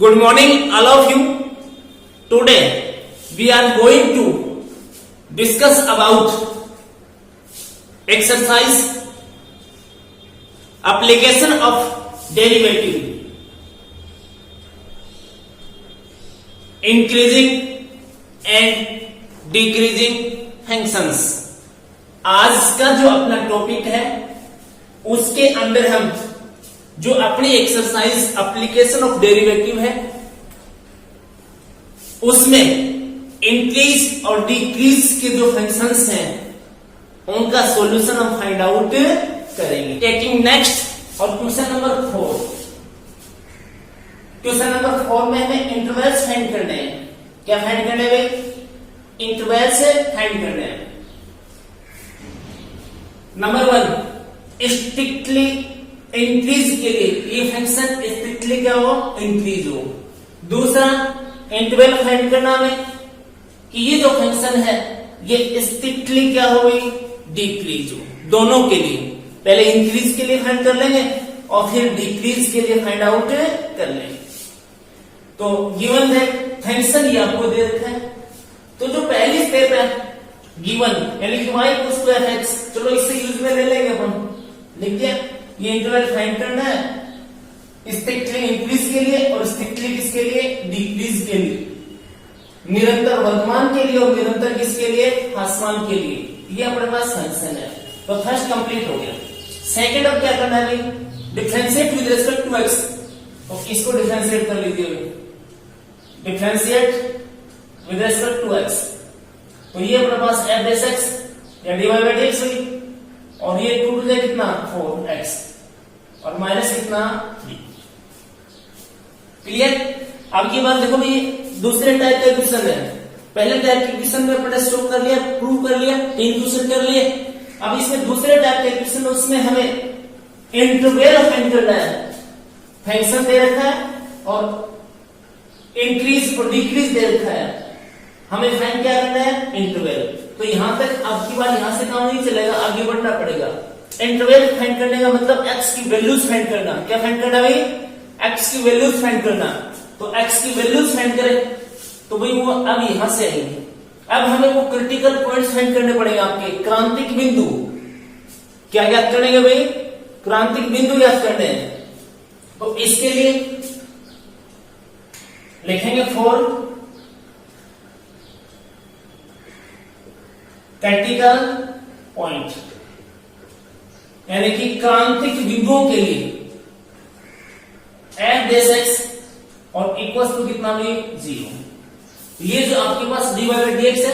Good morning, all of you. Today we are going to discuss about exercise application of derivative, increasing and decreasing functions. आज का जो अपना topic है उसके अंदर हम जो अपनी एक्सरसाइज एप्लीकेशन ऑफ डेरिवेटिव है उसमें इंक्रीज और डिक्रीज के जो फंक्शंस हैं उनका सॉल्यूशन हम फाइंड आउट करेंगे. टेकिंग नेक्स्ट और क्वेश्चन नंबर 4. क्वेश्चन नंबर 4 में हमें इंटरवल्स फाइंड करने हैं. क्या फाइंड करने हैं भाई? इंटरवल्स फाइंड करने हैं. नंबर 1, स्ट्रिक्टली इंक्रीज के लिए ये फंक्शन स्ट्रिक्टली क्या हो? इंक्रीज हो. दूसरा, इंटरवल फाइंड करना हमें कि ये जो फंक्शन है ये स्ट्रिक्टली क्या हो गई? डिक्रीज हो. दोनों के लिए पहले इंक्रीज के लिए फाइंड कर लेंगे और फिर डिक्रीज के लिए फाइंड आउट कर लेंगे. तो गिवन है फंक्शन ये आपको दे रखा है. तो जो पहली स्टेप है गिवन यानी कि y इक्वल्स टू fx, चलो इससे यूज में ले लेंगे अपन. लिख दिया. ये इंटरवल फाइंड करना है स्ट्रिक्टली इंक्रीज के लिए और स्ट्रिक्टली किसके लिए? डिक्रीज के लिए. निरंतर वर्तमान के लिए और निरंतर किसके लिए? ह्रासमान के लिए. ये अपने पास फंक्शन है. तो फर्स्ट कंप्लीट हो गया. सेकंड अब क्या करना है? Differentiate with respect to x. तो इसको डिफरेंशिएट कर लीजिए. Differentiate with respect to x. तो ये अपने पास f बेस x या dy बाई dx हुई और ये 2 टू कितना? 4x और माइनस कितना? 3. क्लियर? अब की बात देखो भाई, दूसरे टाइप का क्वेश्चन है. पहले टाइप के क्वेश्चन में अपने शो कर लिया, प्रूव कर लिया, 3 क्वेश्चन कर लिए. अब इसमें दूसरे टाइप के क्वेश्चन उसमें हमें इंटरवल फाइंड करना है. फंक्शन दे रखा है और इंक्रीज और डिक्रीज दे रखा है. हमें फाइंड क्या करना है? इंटरवल. तो यहां तक आपकी बात यहां से काम नहीं चलेगा, आगे बढ़ना पड़ेगा. इंटरवल फाइंड करने का मतलब x की वैल्यूज फाइंड करना. क्या फाइंड करना भाई? x की वैल्यूज फाइंड करना. तो x की वैल्यूज फाइंड करें तो भाई वो अब यहां से आएंगे. अब हमें वो क्रिटिकल पॉइंट्स फाइंड करने पड़ेंगे. आपके क्रांतिक बिंदु क्या याद करेंगे भाई? क्रांतिक बिंदु याद करने हैं. तो इसके लिए लिखेंगे फॉर क्रिटिकल पॉइंट यानी कि क्रांतिक बिंदुओं के लिए f बेस x और इक्वल टू कितना भी 0. ये जो आपके पास dy बाई dx है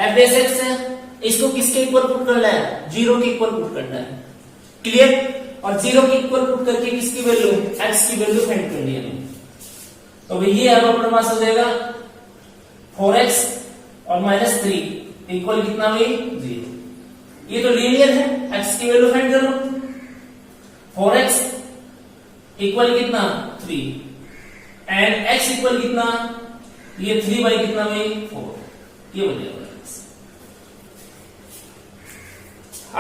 f बेस x है, इसको किसके इक्वल पुट करना है? 0 के इक्वल पुट करना है. क्लियर? और 0 के इक्वल पुट करके किसकी वैल्यू? x की वैल्यू फाइंड करनी है. तो भाई ये अब अपने पास हो जाएगा 4x और माइनस 3 इक्वल कितना भी 0. ये तो लीनियर है. x की वैल्यू फाइंड कर लो. 4x इक्वल कितना? 3 एंड x इक्वल कितना? ये 3 बाई कितना में 4. ये बन जाएगा.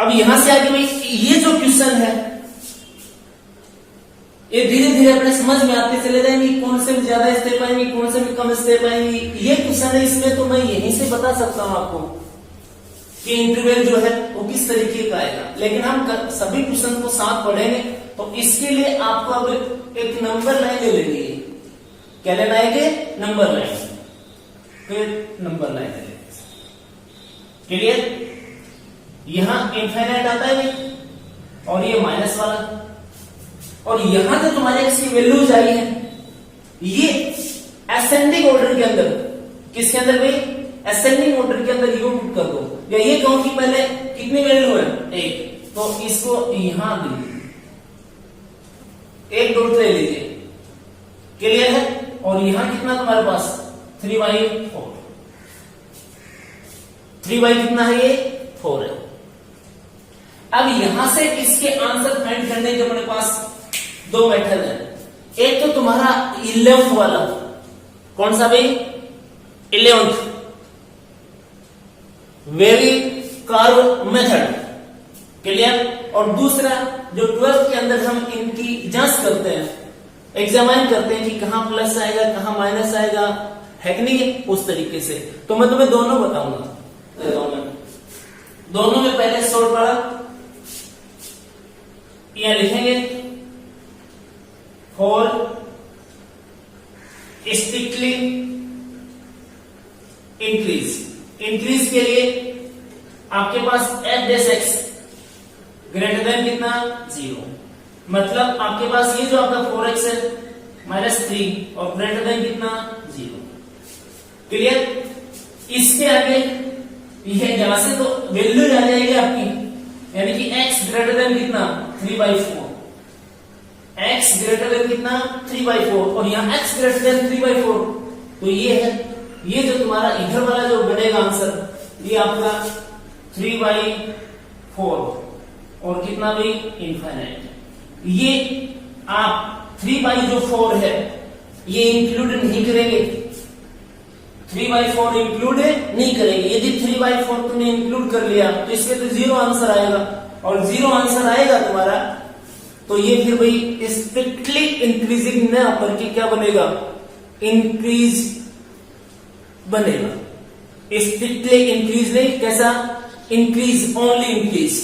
अब यहां से आगे भाई ये जो क्वेश्चन है ये धीरे धीरे अपने समझ में आते चले जाएंगे. कौन से में ज्यादा स्टेप आएंगे, कौन से में कम स्टेप आएंगे. ये क्वेश्चन है, इसमें तो मैं यहीं से बता सकता हूं आपको कि इंटरवल जो है वो किस तरीके का आएगा. लेकिन हम सभी क्वेश्चन को साथ पढ़ेंगे तो इसके लिए आपको अब एक नंबर लाइन ले लेनी है. क्या लेना है? Number line. फिर नंबर लाइन ले. क्लियर? यहां इनफाइनाइट आता है और ये माइनस वाला. और यहां जो तुम्हारे x की वैल्यूज आई है ये असेंडिंग ऑर्डर के अंदर. किसके अंदर भाई? असेंडिंग ऑर्डर के अंदर ये पुट कर दो. या ये कहूं कि पहले कितनी वैल्यू है? 1. तो इसको यहां दीजिए, 1 डॉट ले लीजिए. क्लियर है? और यहां कितना तुम्हारे पास? 3 बाई 4. 3 बाई कितना है? ये 4 है. अब यहां से इसके आंसर फाइंड करने के अपने पास 2 मेथड है. एक तो तुम्हारा 11th वाला. कौन सा भाई? 11th very curve method. Clear? और दूसरा जो 12th के अंदर हम इनकी जांच करते हैं एग्जामाइन करते हैं कि कहां प्लस आएगा कहां माइनस आएगा, है कि नहीं, उस तरीके से। तो मैं तुम्हें दोनों बताऊंगा। दोनों में पहले सॉल्व करा, यहां लिखेंगे फॉर स्ट्रिक्टली इंक्रीज के लिए आपके पास f dash x greater than कितना 0, मतलब आपके पास ये जो आपका 4x है -3 और ग्रेटर देन कितना 0। क्लियर? इसके आगे ये यहां से तो वैल्यू आ जाएगी आपकी, यानी कि x ग्रेटर देन कितना 3/4, x ग्रेटर देन कितना 3/4 और यहाँ x ग्रेटर देन 3/4। तो ये है, ये जो तुम्हारा इधर वाला जो बनेगा आंसर, ये आपका 3/4 और कितना भी इनफाइनाइट। ये आप 3/4 है ये इंक्लूड नहीं करेंगे, 3/4 इंक्लूड नहीं करेंगे। यदि 3/4 तुमने इंक्लूड कर लिया तो इसमें तो 0 आंसर आएगा, और 0 आंसर आएगा तुम्हारा तो ये फिर भाई स्ट्रिक्टली इंक्रीजिंग न करके क्या बनेगा, इंक्रीज बनेगा। स्ट्रिक्टली इंक्रीज नहीं, कैसा इंक्रीज, ओनली इंक्रीज,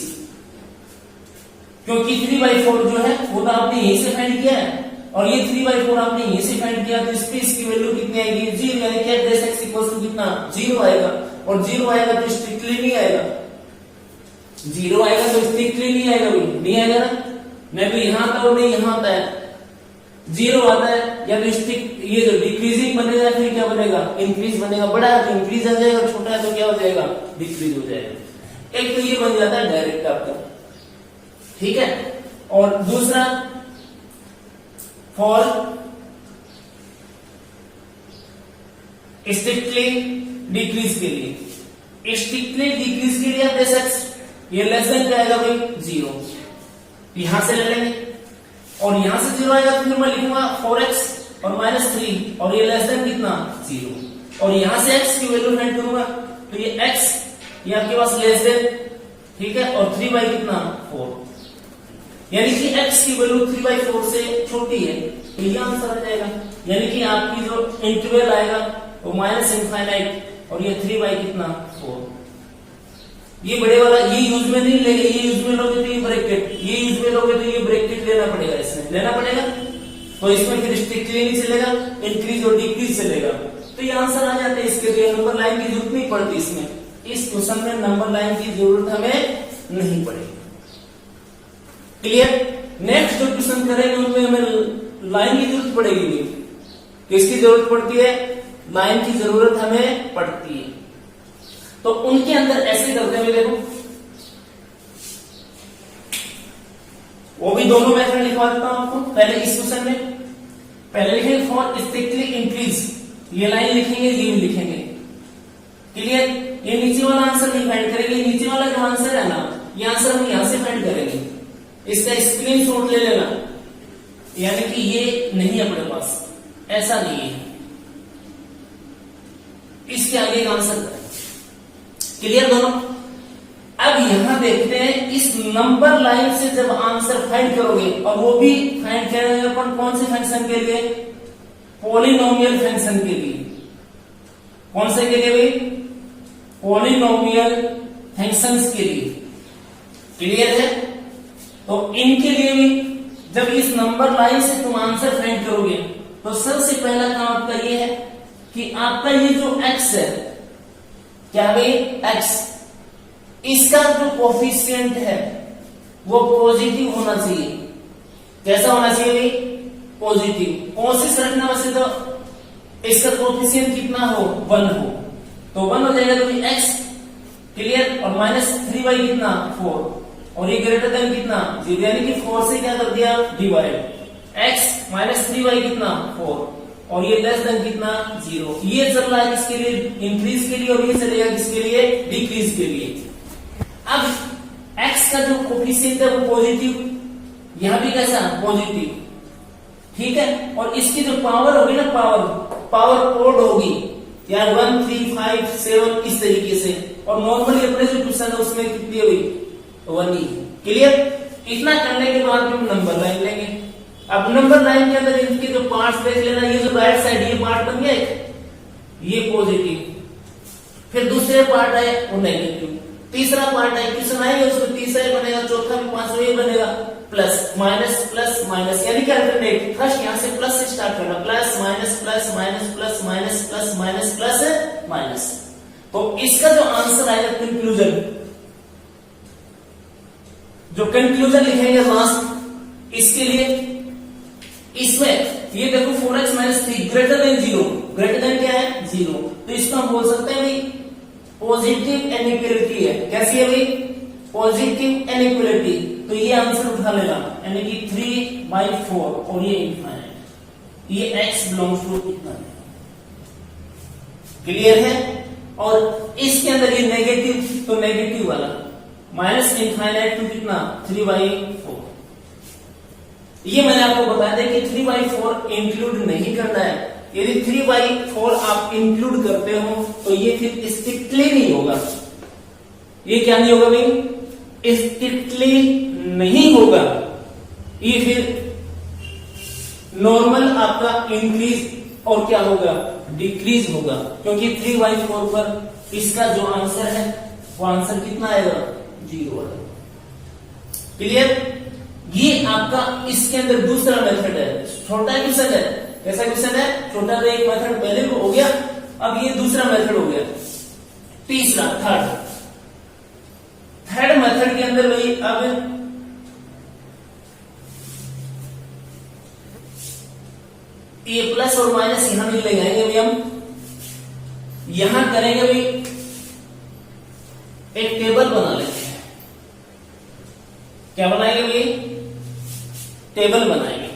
क्योंकि 3/4 जो है वो तो आपने यहीं से फाइंड किया है और ये 3/4 आपने यहीं से फाइंड किया, तो इस पे इसकी वैल्यू कितनी आएगी 0, यानी कि f dash x equal to कितना 0 आएगा, और 0 आएगा तो स्ट्रिक्टली नहीं आएगा, 0 आएगा तो स्ट्रिक्टली नहीं आएगा, भाई नहीं आएगा ना, मैं भी यहां आता हूं नहीं यहां आता है, 0 आता है या तो स्ट्रिक्ट, ये जो डिक्रीजिंग बनेगा फिर क्या बनेगा इंक्रीज बनेगा, बड़ा है तो इंक्रीज आ जाएगा, छोटा है तो क्या हो जाएगा डिक्रीज हो जाएगा। एक तो ये बन जाता है डायरेक्ट आपका, ठीक है। और दूसरा फॉर स्ट्रिक्टली डिक्रीज के लिए, स्ट्रिक्टली डिक्रीज के लिए आप देख सकते, ये लेस देन क्या आएगा भाई 0, यहां से ले लेंगे और यहां से 0 आएगा तो फिर मैं लिखूंगा 4x और -3 और ये लेस देन कितना 0, और यहां से x की वैल्यू फाइंड करूंगा तो ये x ये आपके पास लेस देन, ठीक है, और 3/4, यानी कि x की वैल्यू 3/4 से छोटी है, तो ये आंसर आ जाएगा। यानी कि आपकी जो इंटरवल आएगा वो -∞ और ये 3/4, ये बड़े वाला ये यूज में नहीं लेंगे, ये यूज में लोगे तो ये ब्रैकेट, ये यूज में लोगे तो ये ब्रैकेट लेना पड़ेगा, इसमें लेना पड़ेगा, तो इसमें फिर स्ट्रिक्टली नहीं चलेगा, इंक्रीज और डिक्रीज चलेगा, तो ये आंसर आ जाता है। इसके लिए नंबर लाइन की जरूरत नहीं पड़ती, इसमें इस क्वेश्चन में नंबर लाइन की जरूरत हमें नहीं पड़ेगी। क्लियर? नेक्स्ट जो क्वेश्चन करेंगे उनमें हमें लाइन की जरूरत पड़ेगी नहीं, किसकी जरूरत पड़ती है, लाइन की जरूरत हमें पड़ती है। तो उनके अंदर ऐसे करते हैं, देखो वो भी दोनों मेथड लिखवा देता हूं आपको। पहले इस क्वेश्चन में पहले लिखेंगे फॉर स्ट्रिक्टली इंक्रीज, ये लाइन लिखेंगे, ये भी लिखेंगे। क्लियर? ये नीचे वाला आंसर नहीं फाइंड करेंगे, नीचे वाला जो आंसर है ना ये आंसर हम यहां से फाइंड करेंगे, इसका स्क्रीनशॉट ले लेना, यानी कि ये नहीं है अपने पास, ऐसा नहीं है, इसके आगे एक आंसर करें। क्लियर दोनों? अब यहां देखते हैं इस नंबर लाइन से जब आंसर फाइंड करोगे, और वो भी फाइंड करेंगे अपन कौन से फंक्शन के लिए, पॉलिनोमियल फंक्शन के लिए। कौन से के लिए भाई? पॉलिनोमियल फंक्शंस के लिए। क्लियर है? तो इनके लिए भी जब इस नंबर लाइन से तुम आंसर फाइंड करोगे तो सबसे पहला काम आपका ये है कि आपका ये जो x है, क्या भाई x, इसका जो कोफिशिएंट है वो पॉजिटिव होना चाहिए। कैसा होना चाहिए भाई? पॉजिटिव। कोशिश रखना वैसे तो इसका कोफिशिएंट कितना हो, 1 हो, तो 1 हो जाएगा तो x। क्लियर? और -3 कितना 4, और ये ग्रेटर देन कितना 0, यानी कि 4 से क्या कर दिया डिवाइड, x -3 कितना 4, और ये लेस देन कितना 0। ये चल रहा है किसके लिए? इंक्रीज के लिए, और ये चलेगा किसके लिए? डिक्रीज के लिए। अब x का जो कोफिशिएंट है वो पॉजिटिव, यहां भी कैसा पॉजिटिव, ठीक है, और इसकी जो पावर होगी ना, पावर ओड होगी यार 1 3 5 7 इस तरीके से, और नॉर्मली अपने जो क्वेश्चन है उसमें कितनी हुई 1 ही। क्लियर? इतना करने के बाद हम नंबर लाइन लेंगे, अब नंबर 9 के अंदर इनके जो पार्ट्स देख लेना, ये जो राइट साइड ये पार्ट बन गया एक, ये पॉजिटिव, फिर दूसरे पार्ट आए वो नेगेटिव, तीसरा पार्ट आए किस आएगा उसको तीसरा ही बनेगा, चौथा भी पांचवा ही बनेगा, प्लस माइनस यानी क्या अल्टरनेट, फर्स्ट यहां से प्लस से स्टार्ट करना, plus minus plus minus plus minus plus minus plus minus. तो इसका जो आंसर आएगा कंक्लूजन, जो कंक्लूजन लिखेंगे लास्ट इसके लिए, इसमें ये देखो 4x minus 3 greater than 0, greater than क्या है 0, तो इसको हम बोल सकते हैं भाई पॉजिटिव इनइक्वालिटी है। कैसी है भाई, पॉजिटिव इनइक्वालिटी। तो ये आंसर उठा लेना, यानी कि 3/4 और ये इनफाइनाइट, ये x बिलोंग्स टू इतना, क्लियर है। और इसके अंदर ये नेगेटिव, तो नेगेटिव वाला माइनस इनफाइनाइट टू कितना 3/4। ये मैंने आपको बताया था कि 3/4 इंक्लूड नहीं करना है, यदि 3/4 आप इंक्लूड करते हो तो ये फिर स्ट्रिक्टली नहीं होगा। ये क्या नहीं होगा भाई, स्ट्रिक्टली नहीं होगा, ये फिर नॉर्मल आपका इंक्रीज और क्या होगा, डिक्रीज होगा, क्योंकि 3/4 पर इसका जो आंसर है वो आंसर कितना आएगा 0 आएगा। क्लियर। ये आपका इसके अंदर दूसरा मेथड है, छोटा क्वेश्चन है, कैसा क्वेश्चन है, छोटा तो एक मेथड पहले हो गया, अब ये दूसरा मेथड हो गया, तीसरा थर्ड मेथड के अंदर भाई अब ये प्लस और माइनस यहां नहीं लगाएंगे भाई, हम यहां करेंगे भाई एक टेबल बना लेते हैं। क्या बनाएंगे भाई, टेबल बनाएंगे,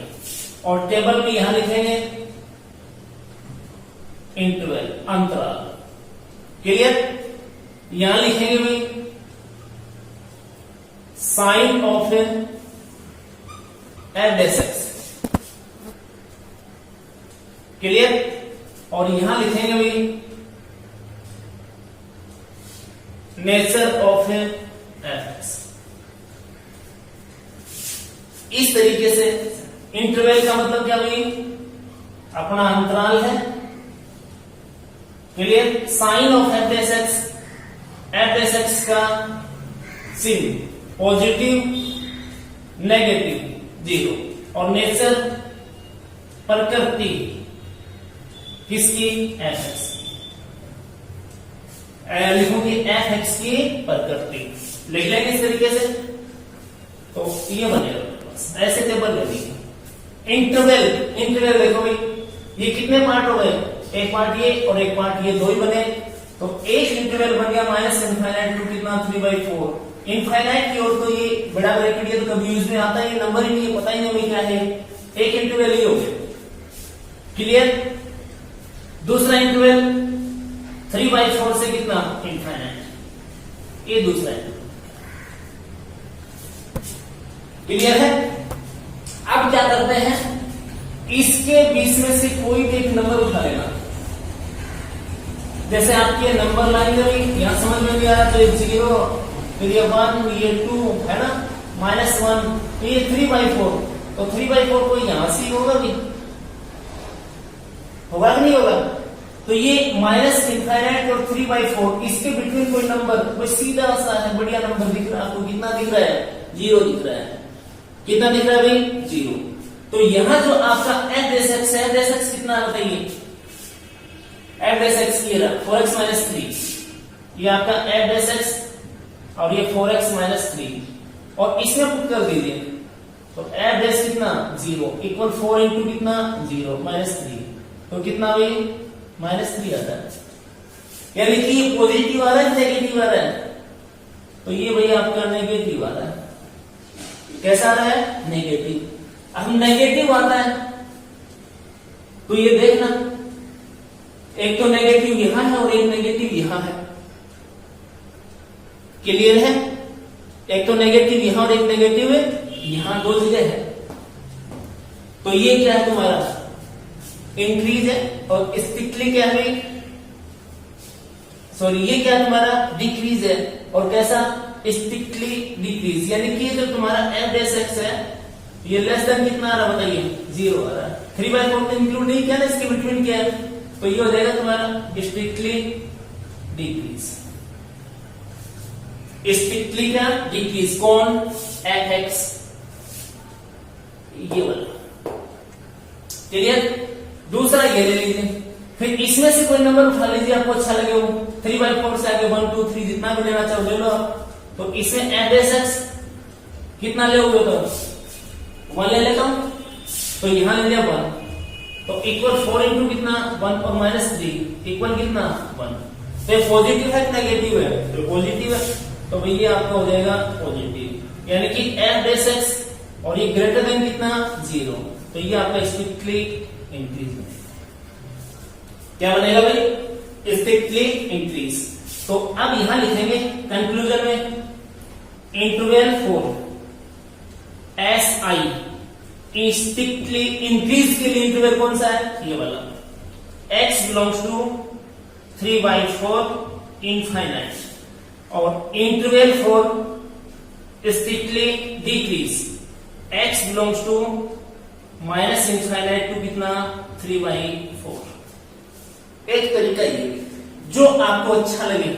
और टेबल में यहां लिखेंगे इंटरवल, अंतराल। क्लियर। यहां लिखेंगे भाई साइन ऑफ f(x), क्लियर। और यहां लिखेंगे भाई नेचर ऑफ f(x). इस तरीके से इंटरवल का मतलब क्या भाई, अपना अंतराल है। क्लियर। साइन ऑफ f(x) का चिन्ह पॉजिटिव नेगेटिव 0, और नेचर प्रकृति किसकी, f(x), लिखूंगी f(x) की प्रकृति, लिख लेंगे इस तरीके से, तो ये बनेगा ऐसे टेबल लगेगी। इंटरवल देखो भाई, ये कितने पार्ट हो गए, एक पार्ट ये और एक पार्ट ये, 2 ही बने, तो एक इंटरवल बन गया माइनस इनफाइनाइट टू कितना 3/4। इनफाइनाइट की ओर तो ये बड़ा ब्रैकेट ये तो कभी यूज में आता है, ये नंबर ही नहीं है, पता ही नहीं हमें क्या है, एक इंटरवल ही हो गया। क्लियर। दूसरा इंटरवल 3/4 से कितना इनफाइनाइट, ये दूसरा इंटरवल। क्लियर है। अब क्या करते हैं, इसके बीच में से कोई भी एक नंबर उठा लेना, जैसे आपके नंबर लाइन में यहां समझ में नहीं आया तो 0, फिर ये 1, ये 2 है ना, -1, ये 3/4, तो 3/4 कोई यहां से होगा भी, होगा कि नहीं होगा। तो ये माइनस इनफाइनाइट और 3/4 इसके बिटवीन कोई नंबर, कोई सीधा सा है बढ़िया नंबर दिख रहा है आपको, कितना दिख रहा है 0 दिख रहा है, कितना दिख रहा है भाई 0। तो यहां जो आपका f(x) है, f(x) कितना बताइए, f(x) ये रहा 4x माइनस 3, ये आपका f(x) और ये 4x माइनस 3, और इसमें पुट कर दीजिए, तो f' कितना 0 इक्वल 4 इंटू कितना 0 -3, तो कितना भाई -3 आता है, यानी कि ये पॉजिटिव आ रहा है नेगेटिव आ रहा है, तो ये भाई आपका नेगेटिव आ रहा है। कैसा आ रहा है, नेगेटिव। अब नेगेटिव आता है तो ये देखना, एक तो नेगेटिव यहां है और एक नेगेटिव यहां है। क्लियर है। एक तो नेगेटिव यहां और एक नेगेटिव यहां, 2 जगह है। तो ये क्या है तुम्हारा इंक्रीज है, और स्ट्रिक्टली क्या है, सॉरी ये क्या तुम्हारा डिक्रीज है, और कैसा स्ट्रिक्टली डिक्रीज, यानी कि जो तुम्हारा f(x) है ये लेस देन कितना आ रहा बताइए, 0 आ रहा है। 3/4 इंक्लूड नहीं किया ना, इसके बिटवीन क्या है, तो ये हो जाएगा तुम्हारा स्ट्रिक्टली डिक्रीज। स्ट्रिक्टली क्या डिक्रीज, कौन, fx, ये वाला। क्लियर। दूसरा ये ले लीजिए, फिर इसमें से कोई नंबर उठा लीजिए आपको अच्छा लगे वो, 3/4 से आगे 1 2 3 जितना भी लेना चाहो ले लो। तो इसमें fx कितना ले हुए तो 1 ले लेता हूं, तो यहां ले लिया 1, तो इक्वल 4 इंटू कितना 1 और -3 इक्वल कितना 1। तो ये पॉजिटिव है कि नेगेटिव है, तो पॉजिटिव है, तो भैया आपका हो जाएगा पॉजिटिव, यानी कि f' और ये ग्रेटर देन कितना 0, तो ये आपका स्ट्रिक्टली इंक्रीज बनेगा। क्या बनेगा भाई, स्ट्रिक्टली इंक्रीज। तो अब यहां लिखेंगे कंक्लूजन में, इंटरवल 4 SI स्ट्रिक्टली इंक्रीज के लिए इंटरवल कौन सा है, ये वाला, x बिलोंग्स टू 3/4 इनफाइनाइट, और interval 4 strictly decrease, x belongs to minus infinite to कितना 3/4। एक तरीका ये, जो आपको अच्छा लगे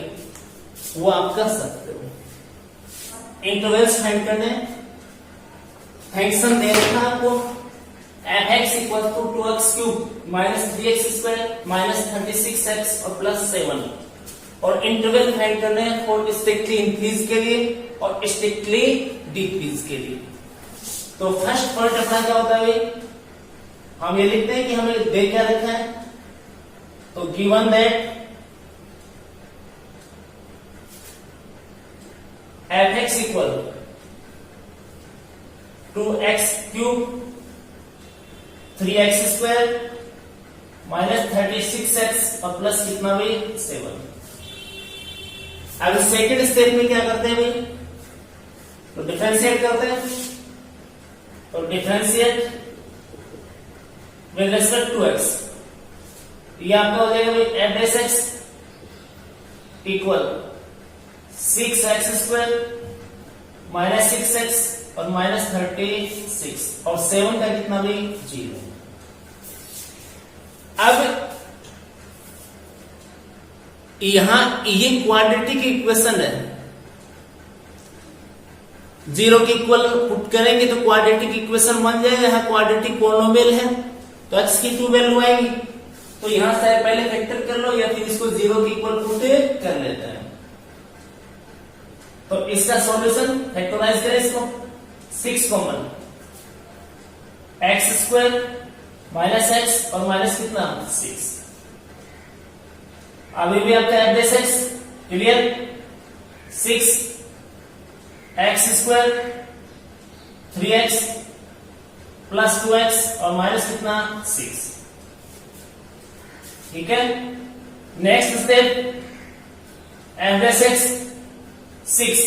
वो आप कर सकते हो। इंटरवल्स फाइंड करने, फंक्शन दे रखा आपको fx equal to 2x³ -3x² -36x और +7, और इंटरवल फाइंड करने हैं फॉर स्ट्रिक्टली इंक्रीज के लिए और स्ट्रिक्टली डिक्रीज के लिए। तो फर्स्ट पॉइंट अपना क्या होता है भाई, हम ये लिखते हैं कि हमें दे क्या रखा है, तो given that fx equal 2x³ 3x² -36x और प्लस कितना भाई 7। अब सेकेंड स्टेप में क्या करते हैं भाई, तो डिफरेंशिएट करते हैं, तो differentiate with respect to x, ये आपका हो जाएगा भाई f'x इक्वल 6x² -6x और -36 और 7 का कितना भी 0। अब यहां ये क्वाड्रेटिक इक्वेशन है, 0 के इक्वल पुट करेंगे तो क्वाड्रेटिक इक्वेशन बन जाएगा। यहां क्वाड्रेटिक पॉलिनोमियल है तो x की 2 वैल्यू आएगी, तो यहां से पहले फैक्टर कर लो या फिर इसको 0 के इक्वल पुट कर लेते हैं। तो इसका सॉल्यूशन फैक्टराइज करें इसको, 6 कॉमन x² -x और माइनस कितना 6। अभी भी आपका f'x clear, 6x² 3x plus 2x और माइनस कितना 6। ठीक है, next step f'x 6,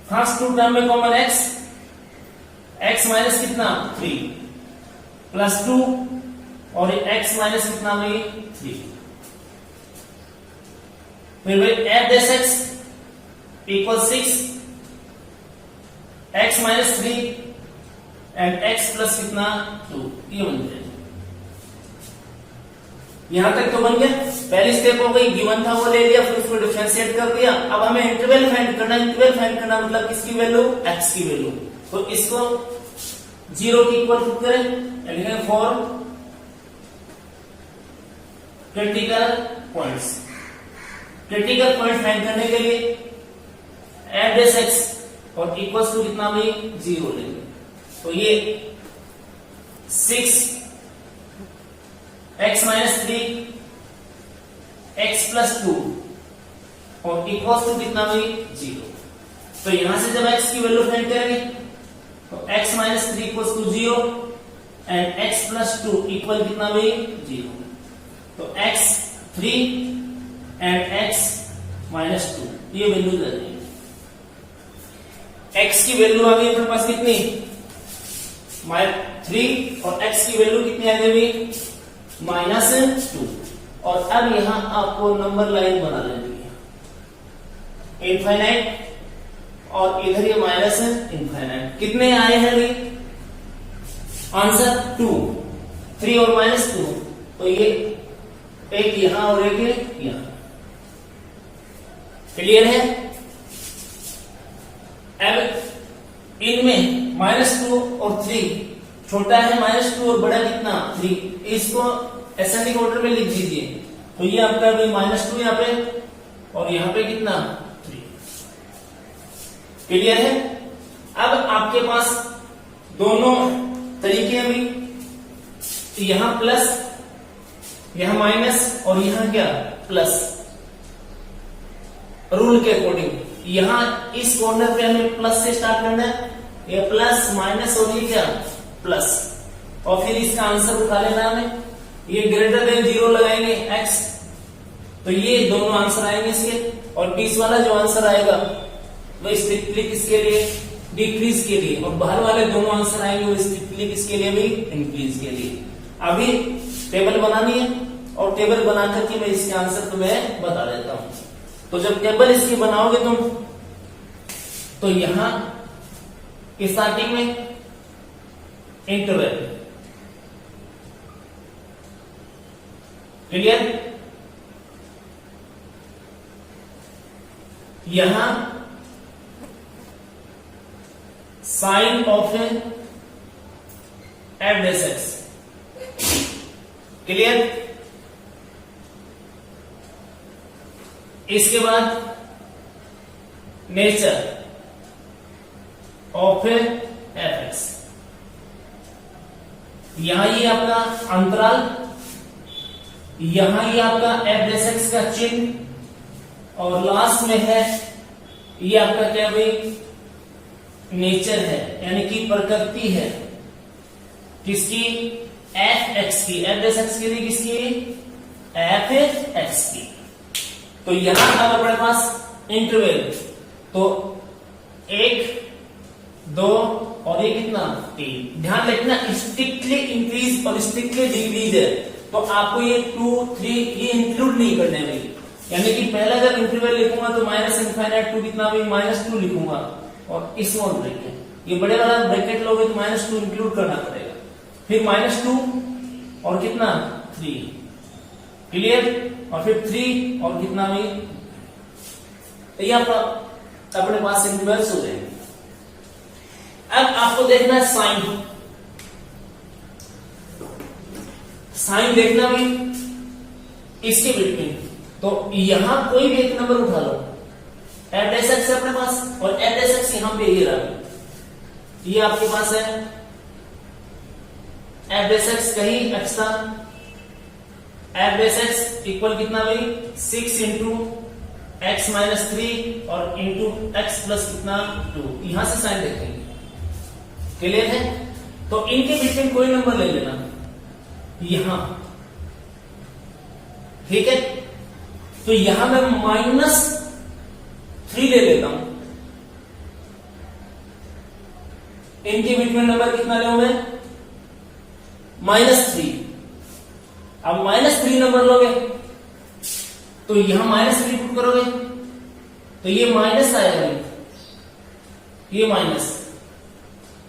first two term में कॉमन x माइनस कितना 3 प्लस 2 और x माइनस कितना में 3। फिर भाई f'x equal 6 x minus 3 and x plus कितना 2, ये बन जाएगा। यहां तक तो बन गया, पहली स्टेप हो गई, गिवन था वो ले लिया, फिर उसको डिफरेंशिएट कर दिया। अब हमें इंटरवल फाइंड करना, इंटरवल फाइंड करना मतलब किसकी वैल्यू x की वैल्यू, तो इसको 0 के इक्वल पुट करें, यानी for critical points. Critical point find करने के लिए f'x और इक्वल्स टू कितना भी 0 लेंगे, तो ये 6 x माइनस 3 x प्लस 2 और इक्वल्स टू कितना भी 0। तो यहां से जब x की वैल्यू फाइंड करेंगे तो x minus 3 equals to 0 and x plus 2 equal कितना भी 0। तो x 3 एंड x माइनस 2 ये वैल्यू दे देंगे। x की वैल्यू आ गई अपने पास कितनी 3 और x की वैल्यू कितनी आ गई -2। और अब यहां आपको नंबर लाइन बना लेनी है, इनफाइनाइट और इधर ये माइनस इनफाइनाइट। कितने आए हैं भाई आंसर 2, 3 और -2, तो ये एक यहां और एक यहां। क्लियर है? अब इनमें -2 और 3, छोटा है -2 और बड़ा कितना 3, इसको एसेंडिंग ऑर्डर में लिख दीजिए। तो ये आपका अभी -2 यहाँ पे और यहाँ पे कितना 3। क्लियर है? अब आपके पास दोनों तरीके हैं अभी, यहां प्लस, यहां माइनस और यहां क्या प्लस। रूल के अकॉर्डिंग यहां इस कॉर्नर पे हमें प्लस से स्टार्ट करना है, ये प्लस माइनस और ये क्या प्लस, और फिर इसका आंसर उठा लेना हमें। ये ग्रेटर देन 0 लगाएंगे x, तो ये दोनों आंसर आएंगे इसके, और बीच वाला जो आंसर आएगा वो स्ट्रिक्टली किसके लिए, डिक्रीज के लिए, और बाहर वाले दोनों आंसर आएंगे वो स्ट्रिक्टली किसके लिए भी, इंक्रीज के लिए। अभी टेबल बनानी है और टेबल बना करके मैं इसके आंसर तुम्हें बता देता हूं। तो जब टेबल इसकी बनाओगे तुम, तो यहां स्टार्टिंग में इंटरवल, क्लियर? यहां sign of f dash x, clear? इसके बाद नेचर ऑफ एफ एक्स, यहां ये आपका अंतराल, यहां ये आपका एफ डैश एक्स का चिन्ह, और लास्ट में है ये आपका क्या भाई, नेचर है, यानी कि प्रकृति है किसकी, एफ एक्स की, एफ डैश एक्स के लिए किसकी, एफ एक्स की। तो यहां अब अपने पास इंटरवल, तो 1, 2 और ये कितना 3। ध्यान रखना स्ट्रिक्टली इंक्रीज और स्ट्रिक्टली डिक्रीज है, तो आपको ये 2, 3 ये इंक्लूड नहीं करने में, यानी कि पहला जब इंटरवल लिखूंगा तो -∞ टू कितना भी -2 लिखूंगा, और स्मॉल ब्रैकेट, ये बड़े वाला ब्रैकेट लोगे तो -2 इंक्लूड करना पड़ेगा, फिर -2 और कितना 3, क्लियर? और फिर 3 और कितना भी, तो ये आपका अपने पास इंटरवल्स हो जाएंगे। अब आपको देखना है साइन, साइन देखना भी इसके बिटवीन, तो यहां कोई भी एक नंबर उठा लो, एफ डैश एक्स है अपने पास, और एफ डैश एक्स यहां पे ये रहा, ये आपके पास है एफ डैश एक्स कहीं एक्स था, एफ डैश एक्स इक्वल कितना भाई 6 इंटू एक्स माइनस 3 और इंटू एक्स प्लस कितना 2, यहां से साइन देखेंगे, क्लियर है? तो इनके बीच में कोई नंबर ले लेना यहां, ठीक है? तो यहां मैं -3 ले लेता हूं, इनके बीच में नंबर कितना ले मैं -3। अब -3 नंबर लोगे तो यहां -3 पुट करोगे तो ये माइनस आएगा, ये माइनस,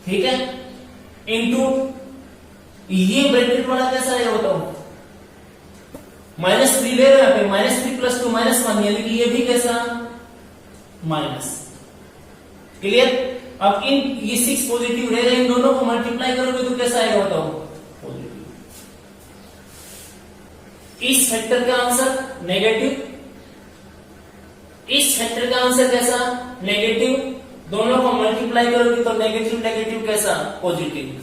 ठीक है? इनटू ये ब्रैकेट वाला कैसा आएगा बताओ, -3 ले रहे हैं पे, -3 + 2 -1, यानी कि ये भी कैसा माइनस, क्लियर? अब इन ये 6 पॉजिटिव रहेगा, इन दोनों को मल्टीप्लाई करोगे तो कैसा आएगा बताओ, पॉजिटिव। इस फैक्टर का आंसर नेगेटिव, इस फैक्टर का आंसर कैसा नेगेटिव, दोनों को मल्टीप्लाई करोगे तो नेगेटिव नेगेटिव कैसा पॉजिटिव,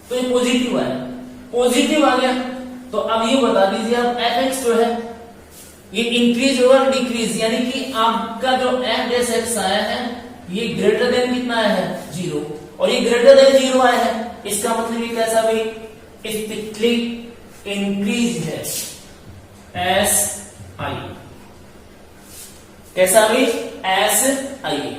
तो ये पॉजिटिव आया, पॉजिटिव आ गया। तो अब ये बता दीजिए आप एफ एक्स जो है ये इंक्रीज होगा डिक्रीज, यानी कि आपका जो एफ डैश एक्स आया है ये ग्रेटर देन कितना आया है 0, और ये ग्रेटर देन 0 आया है, इसका मतलब ये कैसा भाई स्ट्रिक्टली इंक्रीज है, एस आई, कैसा भाई एस आई।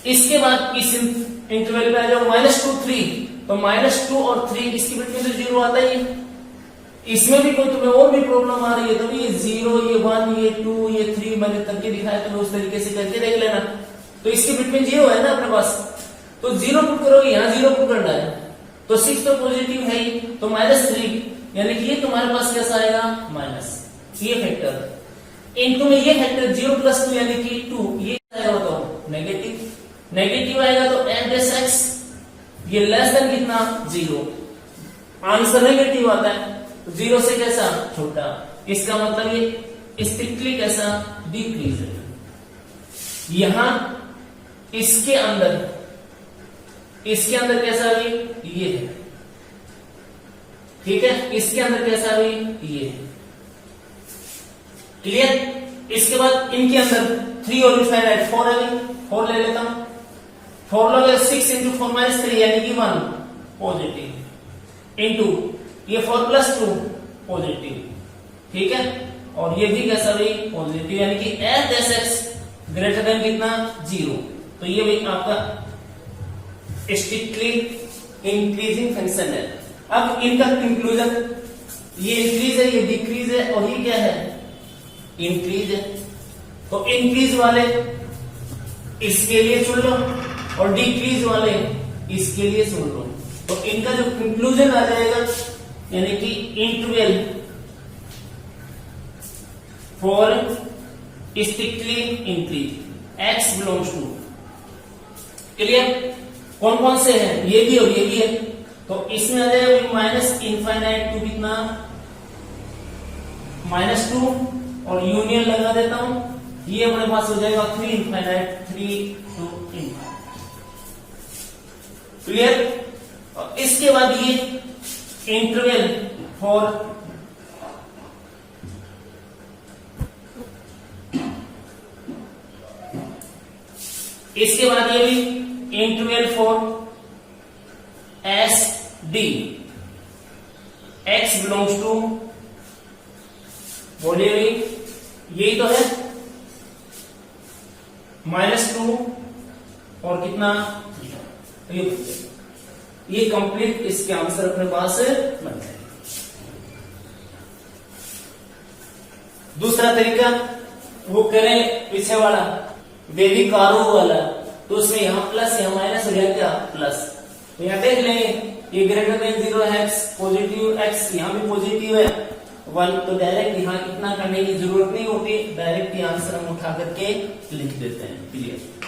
इसके बाद इस इंटरवल पे आ जाओ -2 3, तो -2 और 3 इसके बीच में तो 0 आता ही है, इसमें भी कोई तुम्हें और भी प्रॉब्लम आ रही है तो ये 0 ये 1 ये 2 ये 3 मैंने करके दिखाया, तुम्हें उस तरीके से करके देख लेना। तो इसके बीच में 0 है ना अपने पास, तो 0 पुट करोगे, यहां 0 पुट करना है, तो 6 तो पॉजिटिव है ही, तो -3 यानी कि ये तुम्हारे पास कैसा आएगा माइनस, ये फैक्टर इनटू में ये फैक्टर 0 + 2 यानी कि 2, ये आएगा बताओ नेगेटिव, नेगेटिव आएगा तो f(x) ये लेस देन कितना 0, आंसर नेगेटिव आता है, 0 से कैसा छोटा, इसका मतलब ये स्ट्रिक्टली कैसा डिक्रीज है। यहां इसके अंदर कैसा भी ये है, ठीक है, इसके अंदर कैसा भी ये है, क्लियर। इसके बाद इनके अंदर 3 और 4 है, 4 ले लेता हूं, 4 लोगे 6 × 4 - 3 यानी कि 1 पॉजिटिव इंटू ये 4 + 2 पॉजिटिव, ठीक है, और ये भी कैसा भी पॉजिटिव यानी कि f(x) ग्रेटर देन कितना 0, तो ये भी आपका स्ट्रिक्टली इंक्रीजिंग फंक्शन है। अब इनका कंक्लूजन, ये इंक्रीज है, ये डिक्रीज है, और ये क्या है इंक्रीज है, तो इंक्रीज वाले इसके लिए चुन लो और डिक्रीज वाले इसके लिए चुन लो, तो इनका जो कंक्लूजन आ जाएगा यानी कि interval for strictly increase x belongs to, clear. कौन कौन से हैं, ये भी और ये भी है, तो इसमें आ जाएगा -∞ टू कितना -2 और यूनियन लगा देता हूं, ये अपने पास हो जाएगा 3 to ∞, क्लियर। और इसके बाद ये इंटरवल फॉर इसके बाद ये भी interval for SD, x belongs to बोलिए यही तो है -2 और कितना, ये कंप्लीट इसके आंसर अपने पास बन जाए। दूसरा तरीका वो करें पीछे वाला बेबी कारो वाला, तो उसमें यहाँ प्लस यहाँ माइनस हो जाएगा क्या प्लस, तो यहाँ देख लेंगे ये ग्रेटर देन 0 है, पॉजिटिव x यहाँ भी पॉजिटिव है 1, तो डायरेक्ट यहाँ इतना करने की जरूरत नहीं होती, डायरेक्ट ये आंसर हम उठा करके लिख देते हैं, क्लियर।